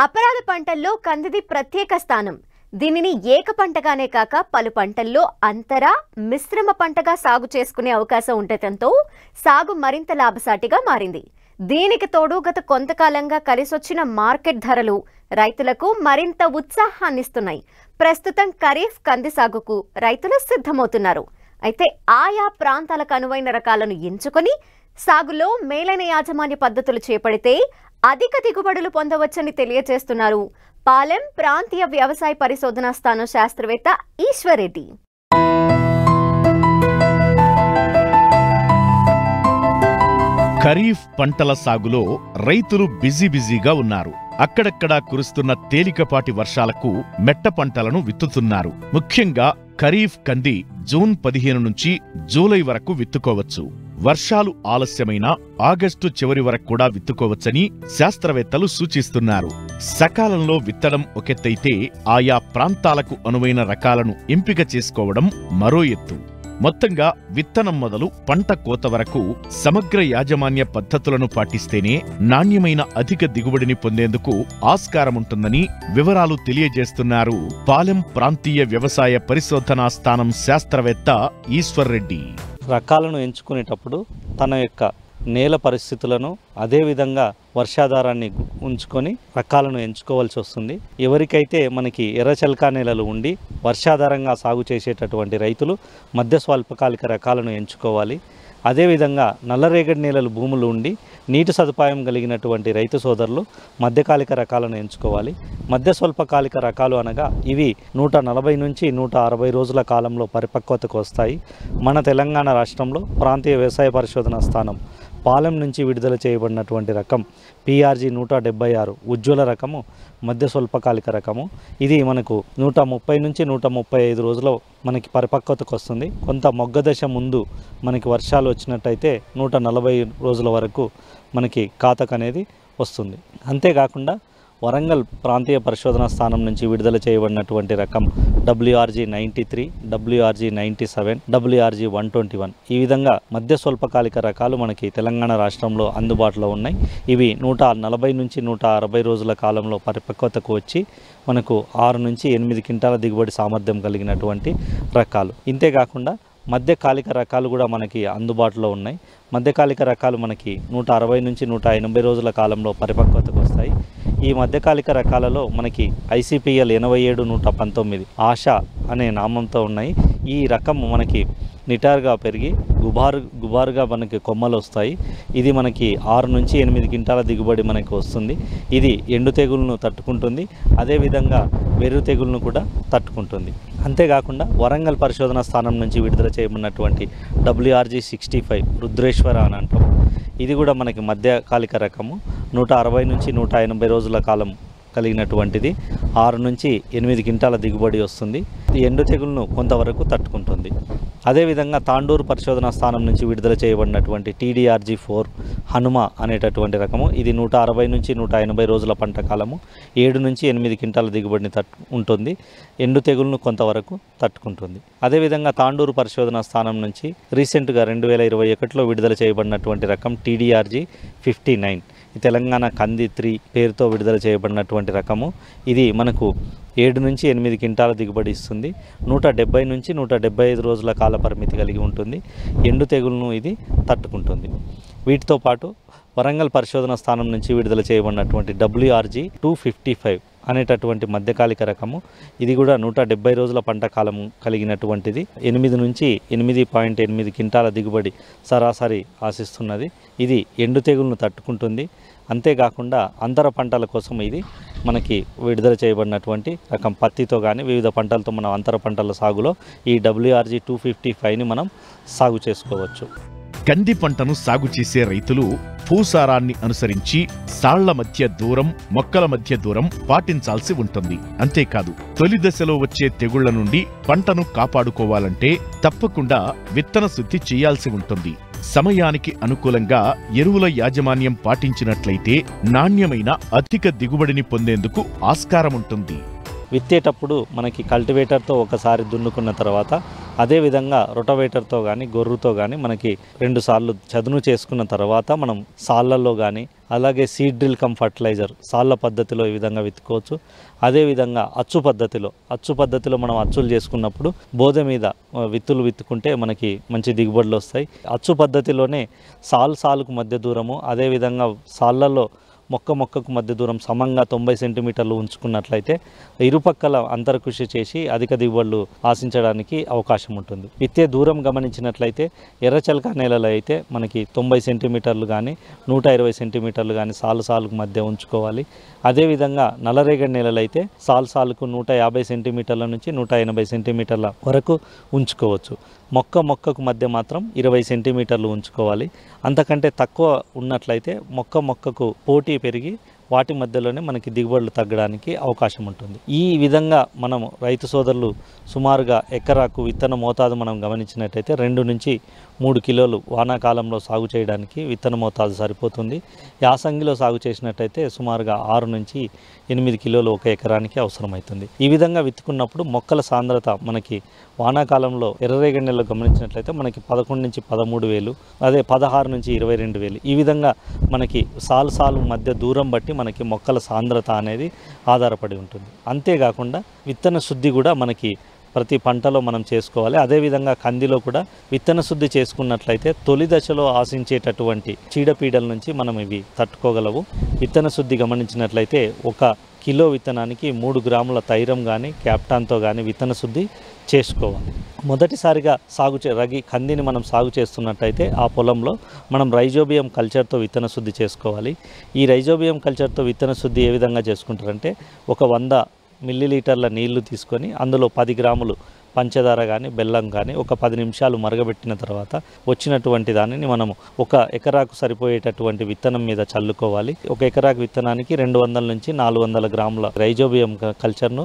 అపరాధ పంటల్లో కందిది ప్రత్యేక స్థానం. దీనిని ఏక పంటగానే కాక పలు పంటల్లో అంతర మిశ్రమ పంటగా సాగు చేసుకునే అవకాశం ఉండటంతో సాగు మరింత లాభసాటిగా మారింది. దీనికి తోడు గత కొంతకాలంగా కలిసొచ్చిన మార్కెట్ ధరలు రైతులకు మరింత ఉత్సాహాన్నిస్తున్నాయి. ప్రస్తుతం ఖరీఫ్ కంది సాగుకు రైతులు సిద్ధమవుతున్నారు. అయితే ఆయా ప్రాంతాలకు అనువైన రకాలను ఎంచుకొని సాగులో మేలైన యాజమాన్య పద్ధతులు చేపడితే అధిక దిగుబడులు పొందవచ్చని తెలియజేస్తున్నారు పాలెం ప్రాంతీయ వ్యవసాయ పరిశోధనా స్థానం శాస్త్రవేత్త ఈశ్వర్ రెడ్డి. ఖరీఫ్ పంటల సాగులో రైతులు బిజీగా ఉన్నారు. అక్కడక్కడా కురుస్తున్న తేలికపాటి వర్షాలకు మెట్ట పంటలను విత్తుతున్నారు. ముఖ్యంగా ఖరీఫ్ కంది జూన్ 15 నుంచి జూలై వరకు విత్తుకోవచ్చు. వర్షాలు ఆలస్యమైన ఆగస్టు చివరి వరకు కూడా విత్తుకోవచ్చని శాస్త్రవేత్తలు సూచిస్తున్నారు. సకాలంలో విత్తడం ఒకెత్తైతే ఆయా ప్రాంతాలకు అనువైన రకాలను ఎంపిక చేసుకోవడం మరో ఎత్తు. మొత్తంగా విత్తనం మొదలు పంట కోత వరకు సమగ్ర యాజమాన్య పద్ధతులను పాటిస్తేనే నాణ్యమైన అధిక దిగుబడిని పొందేందుకు ఆస్కారముంటుందని వివరాలు తెలియజేస్తున్నారు పాలెం ప్రాంతీయ వ్యవసాయ పరిశోధనా స్థానం శాస్త్రవేత్త ఈశ్వర్ రెడ్డి. రకాలను ఎంచుకునేటప్పుడు తన యొక్క నేల పరిస్థితులను అదేవిధంగా వర్షాధారాన్ని ఉంచుకొని రకాలను ఎంచుకోవాల్సి వస్తుంది. ఎవరికైతే మనకి ఎర్రచలకా నేలలు ఉండి వర్షాధారంగా సాగు చేసేటటువంటి రైతులు మధ్య స్వల్పకాలిక రకాలను ఎంచుకోవాలి. అదేవిధంగా నల్లరేగడి నేలలు భూములు ఉండి నీటి సదుపాయం కలిగినటువంటి రైతు సోదరులు మధ్యకాలిక రకాలను ఎంచుకోవాలి. మధ్య స్వల్పకాలిక రకాలు అనగా ఇవి 140 నుంచి 160 రోజుల కాలంలో పరిపక్వతకు వస్తాయి. మన తెలంగాణ రాష్ట్రంలో ప్రాంతీయ వ్యవసాయ పరిశోధనా స్థానం పాలెం నుంచి విడుదల చేయబడినటువంటి రకం PRG 176 ఉజ్వల రకము మధ్య స్వల్పకాలిక రకము. ఇది మనకు 130 నుంచి 135 రోజుల్లో మనకి పరిపక్వతకు వస్తుంది. కొంత మొగ్గ దశ ముందు మనకి వర్షాలు వచ్చినట్టయితే 140 రోజుల వరకు మనకి కాతకు అనేది వస్తుంది. అంతేకాకుండా వరంగల్ ప్రాంతీయ పరిశోధనా స్థానం నుంచి విడుదల చేయబడినటువంటి రకం WRG 93, WRG 97, WRG 121 ఈ విధంగా మధ్య స్వల్పకాలిక రకాలు మనకి తెలంగాణ రాష్ట్రంలో అందుబాటులో ఉన్నాయి. ఇవి 140 నుంచి 160 రోజుల కాలంలో పరిపక్వతకు వచ్చి మనకు 6 నుంచి 8 క్వింటాల దిగుబడి సామర్థ్యం కలిగినటువంటి రకాలు. ఇంతేకాకుండా మధ్యకాలిక రకాలు కూడా మనకి అందుబాటులో ఉన్నాయి. మధ్యకాలిక రకాలు మనకి 160 నుంచి 180 రోజుల కాలంలో పరిపక్వతకు వస్తాయి. ఈ మధ్యకాలిక రకాలలో మనకి ICPL 87-119 ఆశ అనే నామంతో ఉన్నాయి. ఈ రకం మనకి నిటారుగా పెరిగి గుబారుగా మనకి కొమ్మలు వస్తాయి. ఇది మనకి 6 నుంచి 8 క్వింటాల దిగుబడి మనకి వస్తుంది. ఇది ఎండు తెగులను తట్టుకుంటుంది, అదేవిధంగా వెర్రు తెగులను కూడా తట్టుకుంటుంది. అంతేకాకుండా వరంగల్ పరిశోధన స్థానం నుంచి విడుదల చేయబడినటువంటి WRG 65 రుద్రేశ్వర అని అంటాం. ఇది కూడా మనకి మధ్యకాలిక రకము. 160 నుంచి 180 రోజుల కాలం కలిగినటువంటిది. 6 నుంచి 8 క్వింటాల దిగుబడి వస్తుంది. ఈ ఎండు తెగులను కొంతవరకు తట్టుకుంటుంది. అదేవిధంగా తాండూరు పరిశోధనా స్థానం నుంచి విడుదల చేయబడినటువంటి TDRG 4 హనుమ అనేటటువంటి రకము. ఇది 160 నుంచి 180 రోజుల పంట కాలము. 7 నుంచి 8 క్వింటాల దిగుబడిని ఉంటుంది. ఎండు తెగులను కొంతవరకు తట్టుకుంటుంది. అదేవిధంగా తాండూరు పరిశోధనా స్థానం నుంచి రీసెంట్గా 2021లో విడుదల చేయబడినటువంటి రకం TDRG 59 ఈ తెలంగాణ కంది 3 పేరుతో విడుదల చేయబడినటువంటి రకము. ఇది మనకు 7 నుంచి 8 క్వింటాల దిగుబడి ఇస్తుంది. 170 నుంచి 175 రోజుల కాల పరిమితి కలిగి ఉంటుంది. ఎండు తెగులను ఇది తట్టుకుంటుంది. వీటితో పాటు వరంగల్ పరిశోధన స్థానం నుంచి విడుదల చేయబడినటువంటి WRG 255 అనేటటువంటి మధ్యకాలిక రకము. ఇది కూడా 170 రోజుల పంట కాలం కలిగినటువంటిది. 8 నుంచి 8.8 క్వింటాల దిగుబడి సరాసరి ఆశిస్తున్నది. ఇది ఎండు తెగులను తట్టుకుంటుంది. అంతేకాకుండా అంతర పంటల కోసం ఇది మనకి విడుదల చేయబడినటువంటి రకం. పత్తితో కానీ వివిధ పంటలతో మనం అంతర పంటల సాగులో ఈ WRG 255ని మనం సాగు చేసుకోవచ్చు. కంది పంటను సాగు చేసే రైతులు భూసారాన్ని అనుసరించి సాళ్ల మధ్య దూరం, మొక్కల మధ్య దూరం పాటించాల్సి ఉంటుంది. అంతేకాదు తొలి దశలో వచ్చే తెగుళ్ల నుండి పంటను కాపాడుకోవాలంటే తప్పకుండా విత్తన శుద్ధి చేయాల్సి ఉంటుంది. సమయానికి అనుకూలంగా ఎరువుల యాజమాన్యం పాటించినట్లయితే నాణ్యమైన అధిక దిగుబడిని పొందేందుకు ఆస్కారముంటుంది. విత్తేటప్పుడు మనకి కల్టివేటర్తో ఒకసారి దున్నుకున్న తర్వాత అదేవిధంగా రొటవేటర్తో కానీ గొర్రుతో కానీ మనకి 2 సార్లు చదును చేసుకున్న తర్వాత మనం సాళ్ళల్లో కానీ అలాగే సీడ్ డ్రిల్ కమ్ ఫర్టిలైజర్ సాళ్ళ పద్ధతిలో ఈ విధంగా విత్తుకోవచ్చు. అదేవిధంగా అచ్చు పద్ధతిలో మనం అచ్చులు చేసుకున్నప్పుడు బోధ మీద విత్తులు విత్తుకుంటే మనకి మంచి దిగుబడులు వస్తాయి. అచ్చు పద్ధతిలోనే సాలుకు మధ్య దూరము, అదేవిధంగా సాళ్ళల్లో మొక్కకు మధ్య దూరం సమంగా 90 సెంటీమీటర్లు ఉంచుకున్నట్లయితే ఇరుపక్కల అంతర్కృషి చేసి అధిక దిగుబడులు ఆశించడానికి అవకాశం ఉంటుంది. విత్తే దూరం గమనించినట్లయితే ఎర్రచలక నేలలో అయితే మనకి 90 సెంటీమీటర్లు కానీ 120 సెంటీమీటర్లు కానీ సాలుకు మధ్య ఉంచుకోవాలి. అదేవిధంగా నల్లరేగడి నేలలు అయితే సాలుకు 150 సెంటీమీటర్ల నుంచి 180 సెంటీమీటర్ల వరకు ఉంచుకోవచ్చు. మొక్కకు మధ్య మాత్రం 20 సెంటీమీటర్లు ఉంచుకోవాలి. అంతకంటే తక్కువ ఉన్నట్లయితే మొక్కకు పోటీ పెరిగి వాటి మధ్యలోనే మనకి దిగుబడులు తగ్గడానికి అవకాశం ఉంటుంది. ఈ విధంగా మనం రైతు సోదరులు సుమారుగా ఎకరాకు విత్తన మోతాదు మనం గమనించినట్టయితే 2 నుంచి 3 కిలోలు వానాకాలంలో సాగు చేయడానికి విత్తన మోతాదు సరిపోతుంది. యాసంగిలో సాగు చేసినట్టయితే సుమారుగా 6 నుంచి 8 కిలోలు ఒక ఎకరానికి అవసరమవుతుంది. ఈ విధంగా విత్తుకున్నప్పుడు మొక్కల సాంద్రత మనకి వానాకాలంలో ఎర్రరేగడి నెలలో గమనించినట్లయితే మనకి 11 నుంచి 13 వేలు, అదే 16 నుంచి 22 వేలు. ఈ విధంగా మనకి సాలు మధ్య దూరం బట్టి మనకి మొక్కల సాంద్రత అనేది ఆధారపడి ఉంటుంది. అంతేకాకుండా విత్తన శుద్ధి కూడా మనకి ప్రతి పంటలో మనం చేసుకోవాలి. అదేవిధంగా కందిలో కూడా విత్తన శుద్ధి చేసుకున్నట్లయితే తొలి దశలో ఆశించేటటువంటి చీడపీడల నుంచి మనం ఇవి తట్టుకోగలవు. విత్తన శుద్ధి గమనించినట్లయితే 1 కిలో విత్తనానికి 3 గ్రాముల తైరం కానీ క్యాప్టాన్తో కానీ విత్తన శుద్ధి చేసుకోవాలి. మొదటిసారిగా కందిని మనం సాగు చేస్తున్నట్టయితే ఆ పొలంలో మనం రైజోబియం కల్చర్తో విత్తన శుద్ధి చేసుకోవాలి. ఈ రైజోబియం కల్చర్తో విత్తన శుద్ధి ఏ విధంగా చేసుకుంటారంటే 100 మిల్లీలీటర్ల నీళ్లు తీసుకొని అందులో 10 గ్రాములు పంచదార కానీ బెల్లం కానీ ఒక 10 నిమిషాలు మరగబెట్టిన తర్వాత వచ్చినటువంటి దానిని మనము 1 ఎకరాకు సరిపోయేటటువంటి విత్తనం మీద చల్లుకోవాలి. 1 ఎకరాకు విత్తనానికి 200 నుంచి 400 గ్రాముల రైజోబియం కల్చర్ను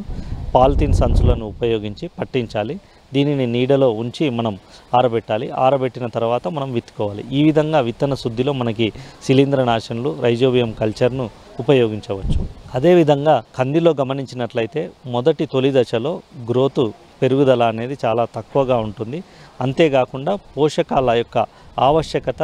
పాలిథిన్ సంచులను ఉపయోగించి పట్టించాలి. దీనిని నీడలో ఉంచి మనం ఆరబెట్టాలి. ఆరబెట్టిన తర్వాత మనం విత్తుకోవాలి. ఈ విధంగా విత్తన శుద్ధిలో మనకి శిలీంద్రనాశనలు రైజోబియం కల్చర్ను ఉపయోగించవచ్చు. అదేవిధంగా కందిలో గమనించినట్లయితే తొలి దశలో పెరుగుదల అనేది చాలా తక్కువగా ఉంటుంది. అంతేకాకుండా పోషకాల యొక్క ఆవశ్యకత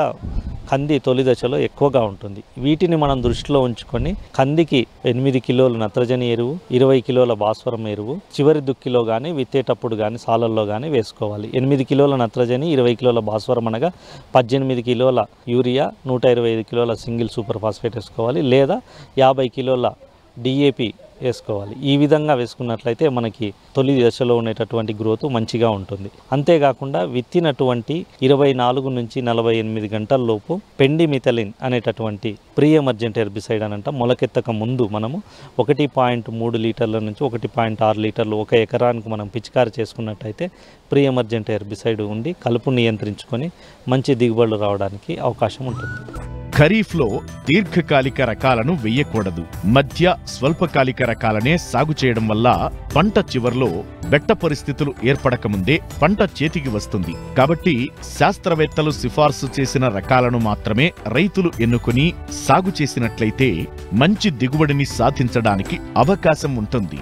కంది తొలి దశలో ఎక్కువగా ఉంటుంది. వీటిని మనం దృష్టిలో ఉంచుకొని కందికి 8 కిలోల నత్రజని ఎరువు, 20 కిలోల భాస్వరం ఎరువు చివరి దుక్కిలో కానీ విత్తేటప్పుడు కానీ సాలల్లో కానీ వేసుకోవాలి. 8 కిలోల నత్రజని, 20 కిలోల భాస్వరం అనగా 18 కిలోల యూరియా, 125 కిలోల సింగిల్ సూపర్ ఫాస్ఫేట్ వేసుకోవాలి, లేదా 50 కిలోల డిఏపి వేసుకోవాలి. ఈ విధంగా వేసుకున్నట్లయితే మనకి తొలి దశలో ఉండేటటువంటి గ్రోత్ మంచిగా ఉంటుంది. అంతేకాకుండా విత్తినటువంటి 24 నుంచి 48 గంటల లోపు పెండిమిథలిన్ అనేటటువంటి ప్రీ ఎమర్జెంట్ హెర్బిసైడ్ అని అంట మొలకెత్తక ముందు మనము 1.3 లీటర్ల నుంచి 1.6 లీటర్లు 1 ఎకరానికి మనం పిచికారి చేసుకున్నట్టయితే ప్రీ ఎమర్జెంట్ హెర్బిసైడ్ ఉండి కలుపు నియంత్రించుకొని మంచి దిగుబడులు రావడానికి అవకాశం ఉంటుంది. ఖరీఫ్లో దీర్ఘకాలిక రకాలను వెయ్యకూడదు. మధ్య స్వల్పకాలిక రకాలనే సాగు చేయడం వల్ల పంట చివర్లో బెట్ట పరిస్థితులు ఏర్పడకముందే పంట చేతికి వస్తుంది. కాబట్టి శాస్త్రవేత్తలు సిఫార్సు చేసిన రకాలను మాత్రమే రైతులు ఎన్నుకుని సాగు చేసినట్లయితే మంచి దిగుబడిని సాధించడానికి అవకాశం ఉంటుంది.